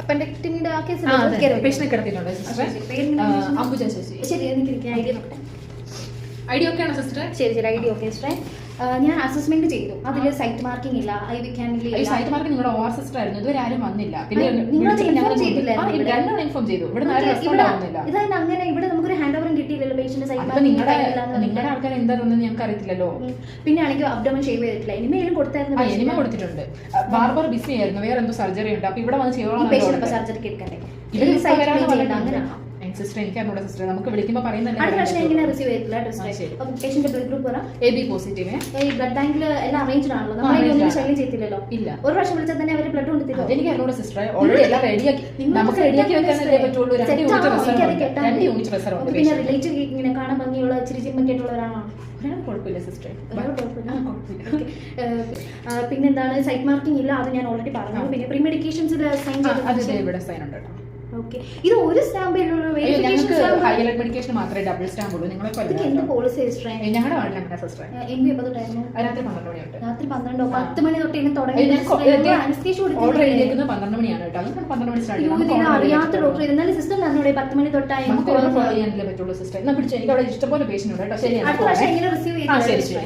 അപ്പൻഡക്ടമിയുടെ ആ case പേഷ്യനെ കിടത്തിയിട്ടുണ്ട് sister. Ambuja ചേച്ചി. ശരി, എനിക്ക് ഐഡിയ നോക്കട്ടെ. ഐഡിയ ഓക്കെ ആണോ സിസ്റ്റർ? ശരി ശരി, ഐഡിയ ഓക്കെ സിസ്റ്ററെ. ഞാൻ അസസ്മെന്റ് ചെയ്തു, അതിൽ സൈറ്റ് മാർക്കിംഗ് ഇല്ല, സൈറ്റ് മാർക്കിംഗ് നിങ്ങളുടെ ഓവർ സിസ്റ്റർ ആയിരുന്നു, ഇതുവരെ ആരും വന്നില്ല. പിന്നെ ഇൻഫോം ചെയ്തു, ഇവിടെ ഇതായത് അങ്ങനെ ഇവിടെ നമുക്കൊരു ഹാൻഡ് ഓവറും കിട്ടിയില്ലല്ലോ പേഷ്യന്റ് സൈറ്റ് നിങ്ങളുടെ ആൾക്കാർ എന്താണെന്ന് ഞങ്ങൾക്ക് അറിയത്തില്ലല്ലോ. പിന്നെ ആണെങ്കിൽ അബ്ഡോമൻ ഷേവ് ചെയ്തിട്ടില്ല, ഇനിമേലും കൊടുത്തായിരുന്നു. ഇനിമ കൊടുത്തിട്ടുണ്ട്. ബാർബർ ബിസി ആയിരുന്നു, വേറെ എന്തോ സർജറി ഉണ്ട്. അപ്പൊ ഇവിടെ വന്ന് ചെയ്യണം, സർജറിക്ക് എടുക്കണ്ടേ? അങ്ങനെയാണോ സിസ്റ്റർ? എനിക്ക് അറിഞ്ഞൂടാ സിസ്റ്റർ, നമുക്ക് വിളിക്കുമ്പോൾ പറയുന്നത് AB പോസിറ്റീവ്. ബ്ലഡ് ബാങ്കിൽ എല്ലാം അറേഞ്ച്ഡ് ആണല്ലോ, നമ്മളൊന്നും ശല്യം ചെയ്തില്ലല്ലോ. ഇല്ല, ഒരു പ്രാവശ്യം വിളിച്ചാൽ തന്നെ അവർ ബ്ലഡ് കൊണ്ടുതരും. എനിക്ക് അറിഞ്ഞൂടാ സിസ്റ്റർ, ഓൾറെഡി എല്ലാം റെഡിയാക്കി നമുക്ക് റെഡിയാക്കി വെക്കാനല്ലേ പറ്റുള്ളൂ. 2 യൂണിറ്റ് റിസർവ്. പിന്നെ റിലേറ്റീവ് ഇങ്ങനെ കാണാൻ ഭംഗിയുള്ള ചിരി ചിമ്മക്കായിട്ടുള്ളവരാണോ? കുഴപ്പമില്ല സിസ്റ്റർ, പിന്നെന്താണ്, സൈറ്റ് മാർക്കിംഗ് ഇല്ല, അത് ഞാൻ ഓൾറെഡി പറഞ്ഞു. പിന്നെ പ്രീ മെഡിക്കേഷൻസിൽ സൈൻ ഇവിടെ സൈൻ ഉണ്ട് കേട്ടോ. ഓക്കെ, ഇത് ഒരു സ്റ്റാമ്പേലുള്ളൂ. ഹൈലൈറ്റ് മെഡിക്കേഷൻ മാത്രമേ ഡബിൾ സ്റ്റാമ്പ് ഉള്ളൂ. നിങ്ങളെ പോളിസി ഞങ്ങളുടെ വാർഡിൽ അങ്ങനെ സിസ്റ്റർ. രാത്രി 12 മണി തൊട്ട്. രാത്രി 12 10 മണി തൊട്ട് തുടങ്ങി. ഓർഡർ ചെയ്തേക്കുന്നത് 12 മണിയാണ് കേട്ടോ. 12 മണി സ്റ്റാർട്ട് അറിയാത്ത ഡോക്ടർ ഇരുന്നാലും സിസ്റ്റർ എന്നോട് 10 മണി തൊട്ടായി ഫോളോ ചെയ്യാനല്ലേ പറ്റുള്ളൂ സിസ്റ്റർ. എന്നാ പിടിച്ചു, എനിക്ക് അവിടെ ഇഷ്ടംപോലെ പേഷ്യന്റ് ഉണ്ട് കേട്ടോ. ശരി, അടുത്ത പ്രാവശ്യം എങ്ങനെ റിസീവ് ചെയ്തു?